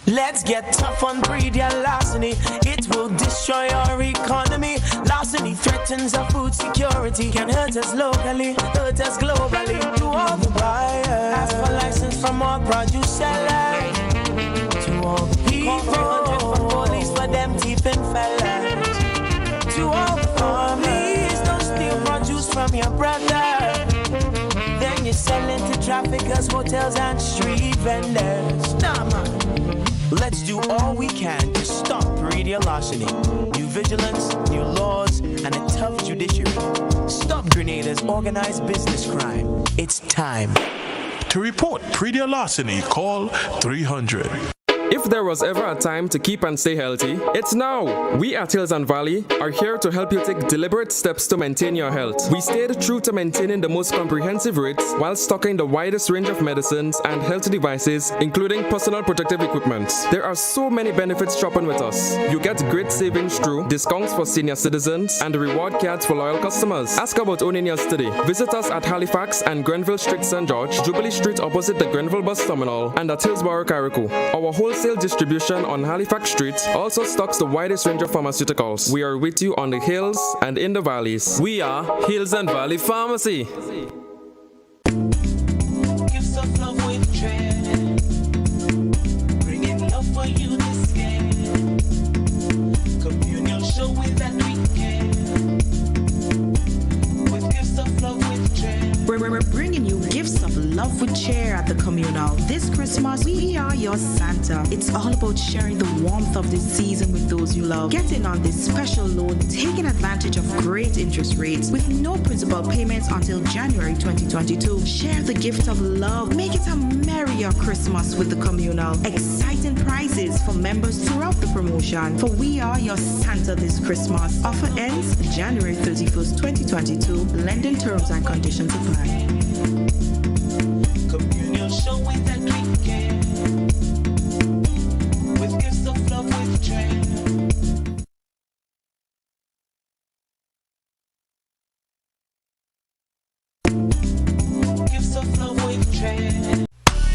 Let's get tough on breed your larceny. It will destroy our economy. Larceny threatens our food security. Can hurt us locally, hurt us globally. To all the buyers, ask for license from all produce sellers. To all the people, 300 for police for them thieving fellas. To all the families, don't steal produce from your brother. Then you sell it to traffickers, hotels, and street vendors. Nah, man. Let's do all we can to stop radio larceny. New vigilance, new laws, and a tough judiciary. Stop Grenada's organized business crime. It's time. To report pre-deal larceny, call 300. If there was ever a time to keep and stay healthy, it's now. We at Hills and Valley are here to help you take deliberate steps to maintain your health. We stayed true to maintaining the most comprehensive rates while stocking the widest range of medicines and health devices, including personal protective equipment. There are so many benefits shopping with us. You get great savings through discounts for senior citizens and reward cards for loyal customers. Ask about owning yours today. Visit us at Halifax and Grenville Street, St. George, Jubilee Street opposite the Grenville Bus Terminal, and at Hillsborough, Carrico. Our wholesale distribution on Halifax Street also stocks the widest range of pharmaceuticals. We are with you on the hills and in the valleys. We are Hills and Valley Pharmacy. Gifts of love with trend. Bringing love for you this weekend. Communal show with that weekend. With gifts of love with trend. We're bringing you gifts of love with cheer at the communal. This Christmas, we are your Santa. It's all about sharing the warmth of this season with those you love. Get in on this special loan, taking advantage of great interest rates with no principal payments until January 2022. Share the gift of love. Make it a merrier Christmas with the communal. Exciting prizes for members throughout the promotion. For we are your Santa this Christmas. Offer ends January 31st, 2022. Lending terms and conditions apply. Communal show with that weekend. With gifts of love with trend. Gifts of love with trend.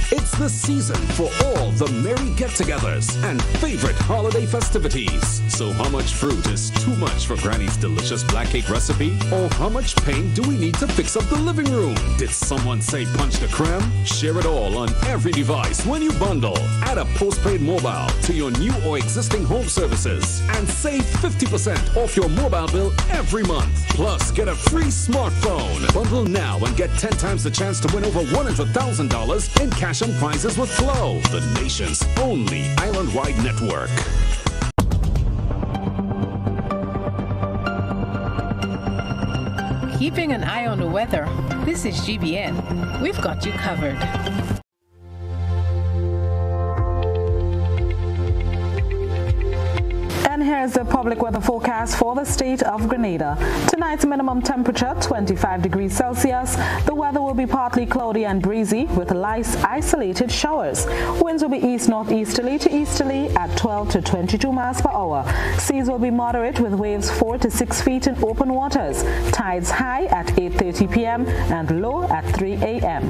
It's the season for all the merry get-togethers and favorite holiday festivities. So how much fruit is too much for Granny's delicious black cake recipe? Or how much paint do we need to fix up the living room? Did someone say punch the creme? Share it all on every device when you bundle. Add a postpaid mobile to your new or existing home services and save 50% off your mobile bill every month. Plus, get a free smartphone. Bundle now and get 10 times the chance to win over $100,000 in cash and prizes with Flow, the nation's only island-wide network. Keeping an eye on the weather. This is GBN. We've got you covered. And here's the public weather forecast for the state of Grenada. Tonight's minimum temperature 25 degrees Celsius. The weather will be partly cloudy and breezy with light isolated showers. Winds will be east-northeasterly to easterly at 12 to 22 miles per hour. Seas will be moderate with waves 4 to 6 feet in open waters. Tides high at 8:30 p.m. and low at 3 a.m.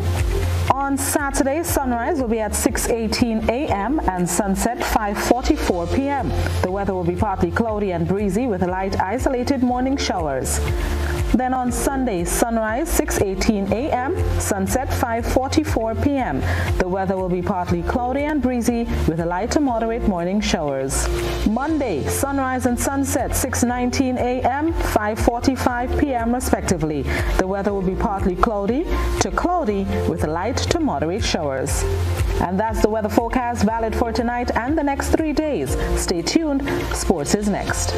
On On Saturday, sunrise will be at 6:18 a.m. and sunset 5:44 p.m. The weather will be partly cloudy and breezy with light isolated morning showers. Then on Sunday, sunrise 6:18 a.m., sunset 5:44 p.m. The weather will be partly cloudy and breezy with light to moderate morning showers. Monday, sunrise and sunset 6:19 a.m., 5:45 p.m. respectively. The weather will be partly cloudy to cloudy with light to moderate showers. And that's the weather forecast valid for tonight and the next 3 days. Stay tuned. Sports is next.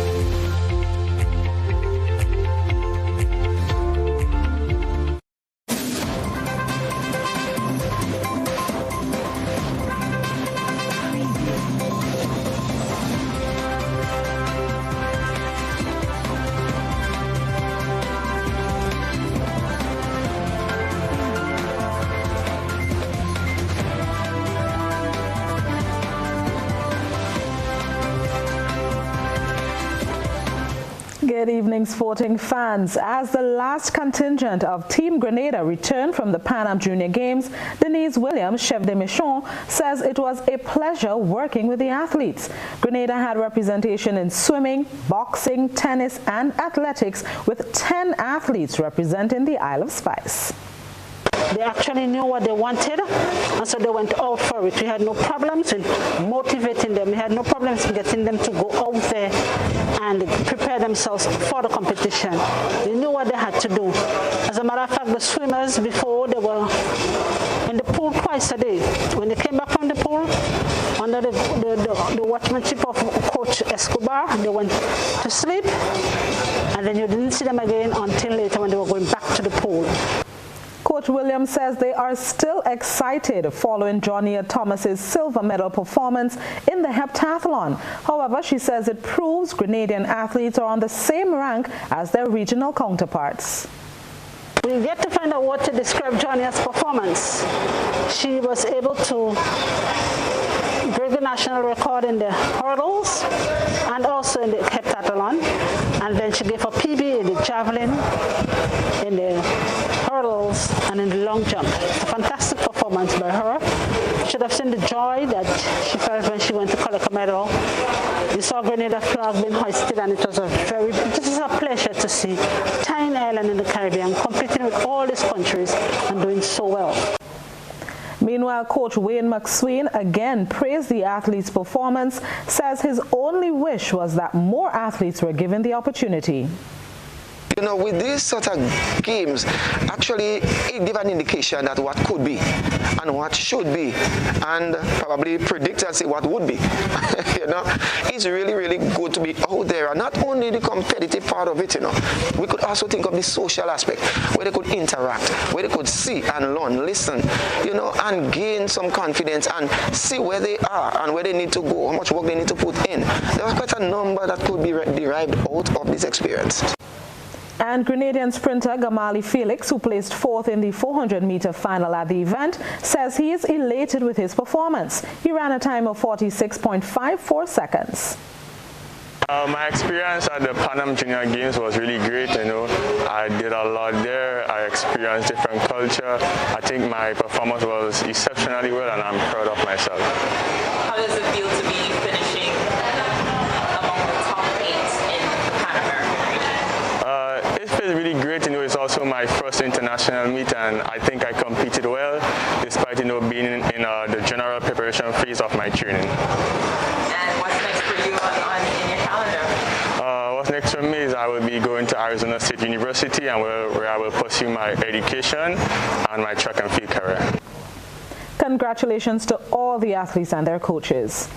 Good evening, sporting fans. As the last contingent of Team Grenada returned from the Pan Am Junior Games, Denise Williams, chef de mission, says it was a pleasure working with the athletes. Grenada had representation in swimming, boxing, tennis, and athletics, with 10 athletes representing the Isle of Spice. They actually knew what they wanted, and so they went out for it. We had no problems in motivating them. We had no problems in getting them to go out there and prepare themselves for the competition. They knew what they had to do. As a matter of fact, the swimmers, before, they were in the pool twice a day. When they came back from the pool, under the watchmanship of Coach Escobar, they went to sleep, and then you didn't see them again until later when they were going back to the pool. Coach Williams says they are still excited following Johnny Thomas's silver medal performance in the heptathlon. However, she says it proves Grenadian athletes are on the same rank as their regional counterparts. We get to find out what to describe Johnny's performance. She was able to break the national record in the hurdles and also in the heptathlon, and then she gave a PB in the javelin, in the hurdles, and in the long jump. It's a fantastic performance by her. You should have seen the joy that she felt when she went to collect a medal. You saw Grenada flag being hoisted, and it was a pleasure to see a tiny island in the Caribbean competing with all these countries and doing so well. Meanwhile, Coach Wayne McSween again praised the athletes' performance, says his only wish was that more athletes were given the opportunity. You know, with these sort of games, actually it gives an indication that what could be and what should be, and probably predict and say what would be. You know, it's really, really good to be out there, and not only the competitive part of it, you know, we could also think of the social aspect, where they could interact, where they could see and learn, listen, you know, and gain some confidence and see where they are and where they need to go, how much work they need to put in. There was quite a number that could be derived out of this experience. And Grenadian sprinter Gamali Felix, who placed 4th in the 400-meter final at the event, says he is elated with his performance. He ran a time of 46.54 seconds. My experience at the Pan Am Junior Games was really great. You know, I did a lot there. I experienced different culture. I think my performance was exceptionally well, and I'm proud of myself. How does it feel to be finishing among the top 8 in the Pan American region? It feels really great. You know, it's also my first international meet, and I think I competed well, despite, you know, being in the general preparation phase of my training. And what's next for you in your calendar? What's next for me is I will be going to Arizona State University, and where I will pursue my education and my track and field career. Congratulations to all the athletes and their coaches.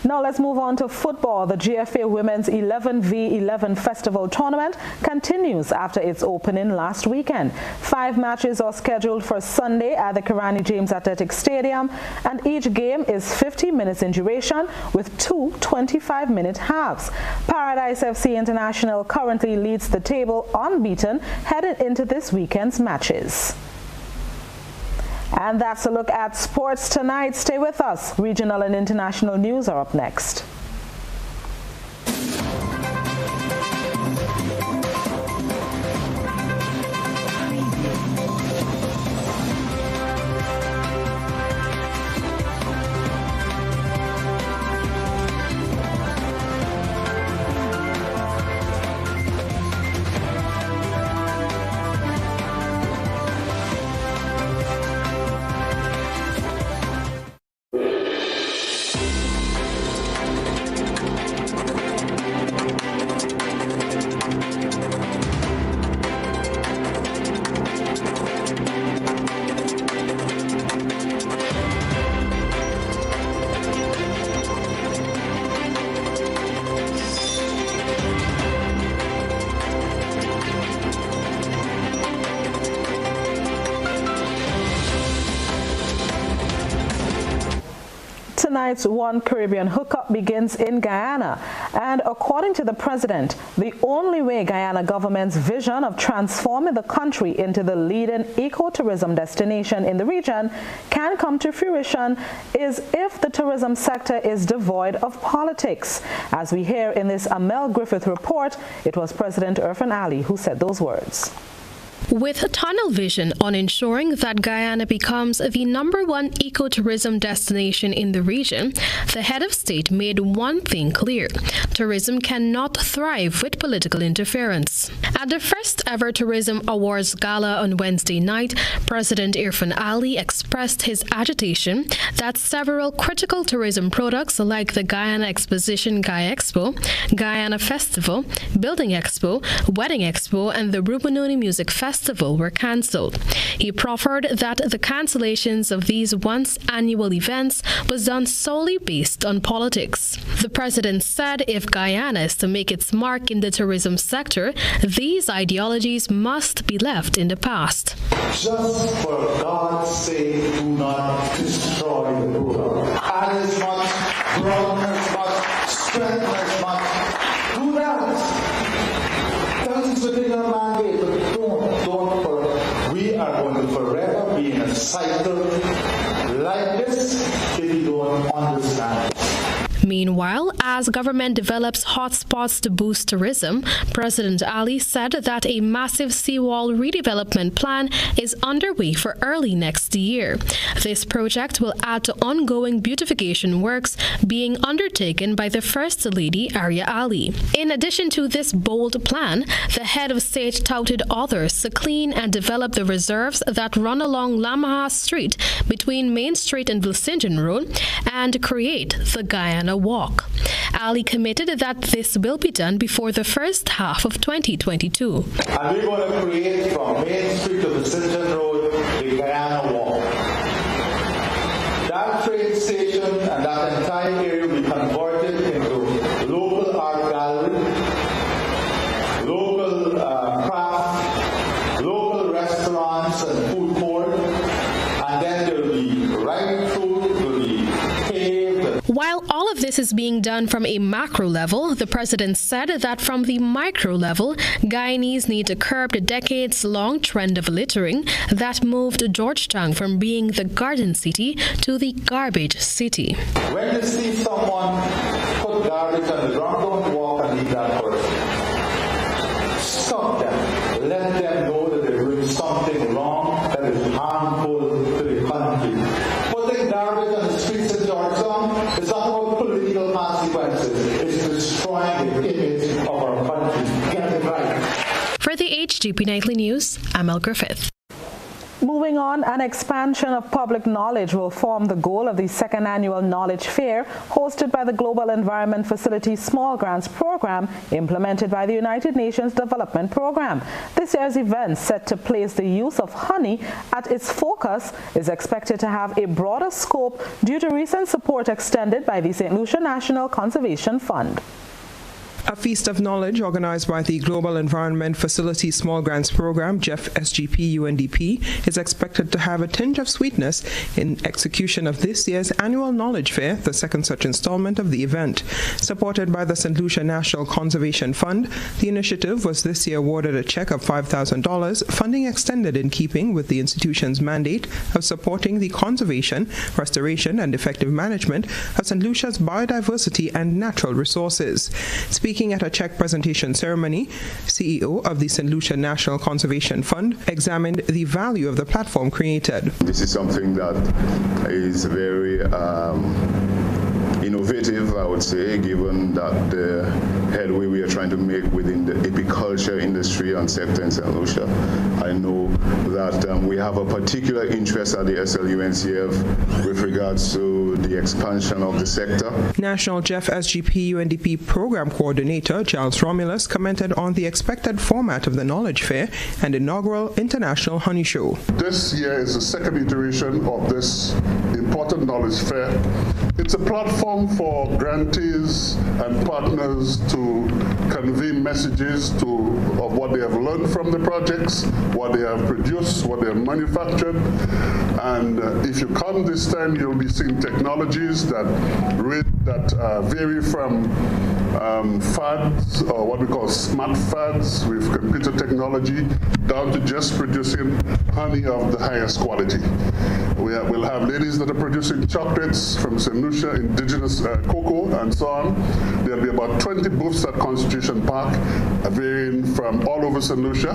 Now let's move on to football. The GFA Women's 11v11 Festival Tournament continues after its opening last weekend. 5 matches are scheduled for Sunday at the Kirani James Athletic Stadium, and each game is 50 minutes in duration with 2 25-minute halves. Paradise FC International currently leads the table unbeaten headed into this weekend's matches. And that's a look at sports tonight. Stay with us. Regional and international news are up next. tonight's One Caribbean hookup begins in Guyana. And according to the president, the only way Guyana government's vision of transforming the country into the leading ecotourism destination in the region can come to fruition is if the tourism sector is devoid of politics. As we hear in this Amel Griffith report, it was President Irfan Ali who said those words. With a tunnel vision on ensuring that Guyana becomes the #1 ecotourism destination in the region, the head of state made one thing clear: tourism cannot thrive with political interference. At the first ever Tourism Awards Gala on Wednesday night, President Irfan Ali expressed his agitation that several critical tourism products like the Guyana Exposition Guy Expo, Guyana Festival, Building Expo, Wedding Expo, and the Rupununi Music Festival were cancelled. He proffered that the cancellations of these once-annual events was done solely based on politics. The president said if Guyana is to make its mark in the tourism sector, these ideologies must be left in the past. Just for God's sake, do not destroy the program. Add as much, broaden as much, strengthen as much. Do that. That is within our mandate, but we are going to forever be in a cycle like this if we don't understand it. Meanwhile, as government develops hotspots to boost tourism, President Ali said that a massive seawall redevelopment plan is underway for early next year. This project will add to ongoing beautification works being undertaken by the First Lady Arya Ali. In addition to this bold plan, the head of state touted others to clean and develop the reserves that run along Lamaha Street between Main Street and Vilsingen Road and create the Guyana Walk. Ali committed that this will be done before the first half of 2022. And we're going to create from Main Street to Vilsingen Road the Guyana Walk. That train station and that entire area will be converted into local art gallery, local craft, local restaurants and food court, and then there will be right food, will be paved. While all of this is being done from a macro level, the president said that from the micro level, Guyanese need to curb the decades-long trend of littering that moved Georgetown from being the garden city to the garbage city. When you see someone put garbage on the ground, don't walk and leave that person. Stop them. Let them know that they're doing something wrong that is harmful to the country. Putting garbage on the streets of Georgetown is not about political consequences. It's destroying the image of our country. Get it right. For the HGP Nightly News, Amel Griffith. Moving on, an expansion of public knowledge will form the goal of the second annual Knowledge Fair hosted by the Global Environment Facility Small Grants Program implemented by the United Nations Development Program. This year's event, set to place the use of honey at its focus, is expected to have a broader scope due to recent support extended by the St. Lucia National Conservation Fund. A Feast of Knowledge organized by the Global Environment Facility Small Grants Program, GEF SGP UNDP, is expected to have a tinge of sweetness in execution of this year's annual Knowledge Fair, the second such installment of the event. Supported by the St. Lucia National Conservation Fund, the initiative was this year awarded a check of $5,000, funding extended in keeping with the institution's mandate of supporting the conservation, restoration, and effective management of St. Lucia's biodiversity and natural resources. Speaking at a check presentation ceremony, CEO of the St. Lucia National Conservation Fund examined the value of the platform created. This is something that is very innovative, I would say, given that the headway we are trying to make within the apiculture industry and sector in St. Lucia. I know that we have a particular interest at the SLUNCF with regards to the expansion of the sector. National GEF SGP UNDP Program Coordinator Charles Romulus commented on the expected format of the Knowledge Fair and inaugural International Honey Show. This year is the second iteration of this important Knowledge Fair. It's a platform for grantees and partners to convey messages of what they have learned from the projects, what they have produced, what they have manufactured. And if you come this time, you'll be seeing technology technologies that vary from fads, or what we call smart fads with computer technology, down to just producing honey of the highest quality. We'll have ladies that are producing chocolates from St. Lucia, indigenous cocoa, and so on. There'll be about 20 booths at Constitution Park, varying from all over St. Lucia,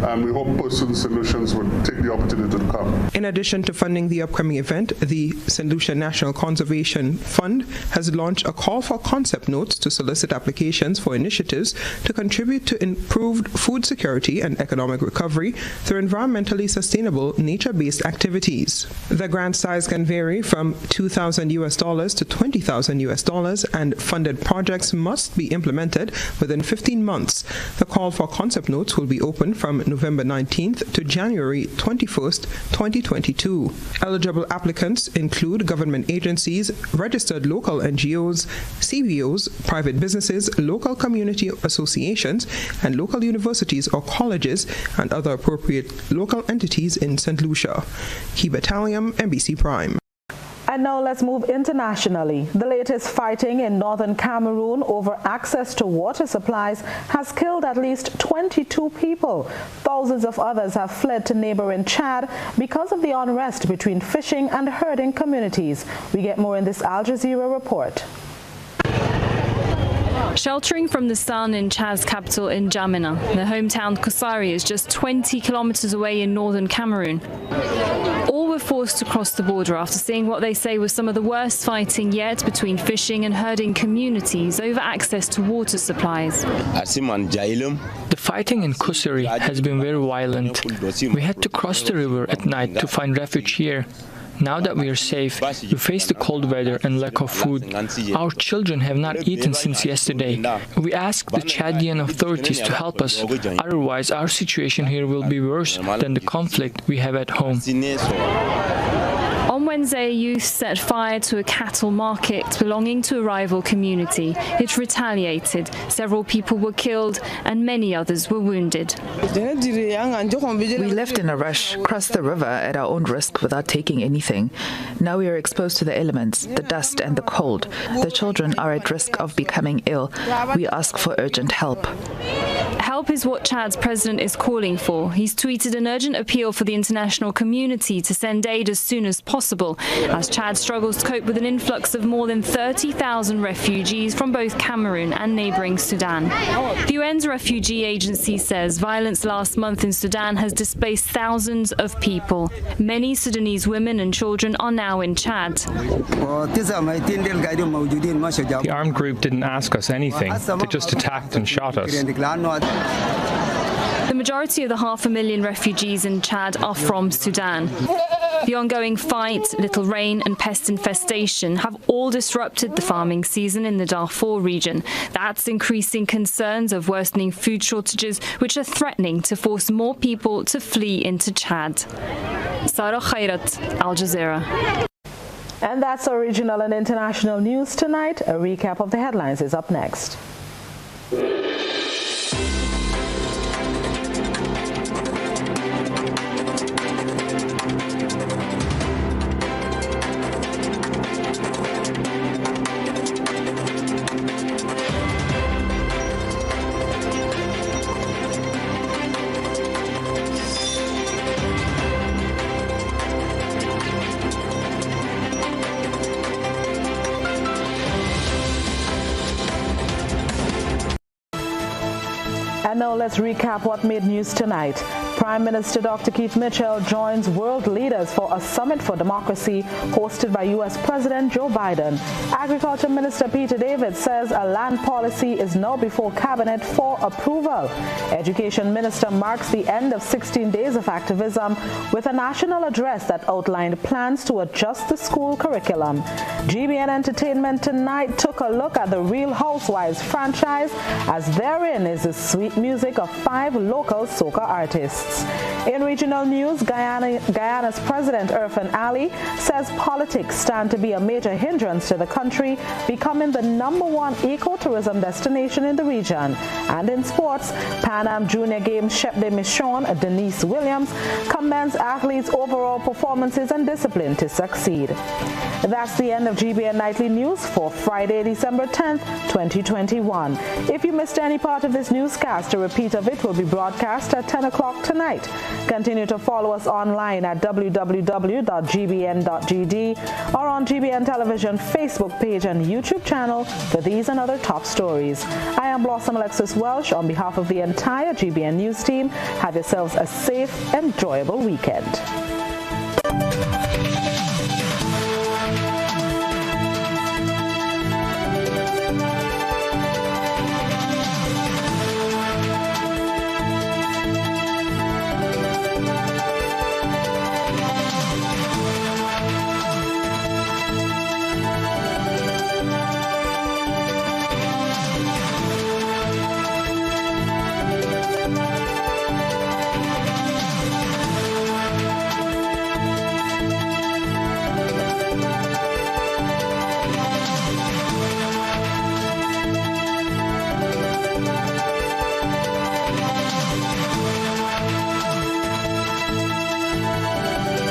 and we hope persons St. Lucians will take the opportunity to come. In addition to funding the upcoming event, the St. Lucia National Conservation Fund has launched a call for concept notes to solicit applications for initiatives to contribute to improved food security and economic recovery through environmentally sustainable nature-based activities. The grant size can vary from $2,000 to $20,000, and funded projects must be implemented within 15 months. The call for concept notes will be open from November 19th to January 21st, 2022. Eligible applicants include government agencies, registered local NGOs, CBOs, private businesses, local community associations, and local universities or colleges, and other appropriate local entities in St. Lucia. Kiba Taliam, NBC Prime. And now let's move internationally. The latest fighting in northern Cameroon over access to water supplies has killed at least 22 people. Thousands of others have fled to neighboring Chad because of the unrest between fishing and herding communities. We get more in this Al Jazeera report. Sheltering from the sun in Chad's capital in N'Djamena, the hometown Kusari is just 20 kilometers away in northern Cameroon. All were forced to cross the border after seeing what they say was some of the worst fighting yet between fishing and herding communities over access to water supplies. The fighting in Kusari has been very violent. We had to cross the river at night to find refuge here. Now that we are safe, we face the cold weather and lack of food. Our children have not eaten since yesterday. We ask the Chadian authorities to help us, otherwise our situation here will be worse than the conflict we have at home. On Wednesday, youth set fire to a cattle market belonging to a rival community. It retaliated. Several people were killed and many others were wounded. We left in a rush, crossed the river at our own risk without taking anything. Now we are exposed to the elements, the dust and the cold. The children are at risk of becoming ill. We ask for urgent help. Help is what Chad's president is calling for. He's tweeted an urgent appeal for the international community to send aid as soon as possible, as Chad struggles to cope with an influx of more than 30,000 refugees from both Cameroon and neighboring Sudan. The UN's refugee agency says violence last month in Sudan has displaced thousands of people. Many Sudanese women and children are now in Chad. The armed group didn't ask us anything. They just attacked and shot us. The majority of the 500,000 refugees in Chad are from Sudan. The ongoing fight, little rain and pest infestation have all disrupted the farming season in the Darfur region. That's increasing concerns of worsening food shortages, which are threatening to force more people to flee into Chad. Sarah Khairat, Al Jazeera. And that's our regional and international news tonight. A recap of the headlines is up next. And now let's recap what made news tonight. Prime Minister Dr. Keith Mitchell joins world leaders for a summit for democracy hosted by U.S. President Joe Biden. Agriculture Minister Peter David says a land policy is now before Cabinet for approval. Education Minister marks the end of 16 days of activism with a national address that outlined plans to adjust the school curriculum. GBN Entertainment tonight took a look at the Real Housewives franchise, as therein is the sweet music of 5 local soca artists. hosts. In regional news, Guyana's President Irfan Ali says politics stand to be a major hindrance to the country becoming the #1 ecotourism destination in the region. And in sports, Pan Am Junior Games chef de mission Denise Williams commends athletes' overall performances and discipline to succeed. That's the end of GBN Nightly News for Friday, December 10th, 2021. If you missed any part of this newscast, a repeat of it will be broadcast at 10 o'clock tonight. Continue to follow us online at www.gbn.gd or on GBN Television Facebook page and YouTube channel for these and other top stories. I am Blossom Alexis-Welsh. On behalf of the entire GBN News team, have yourselves a safe, enjoyable weekend.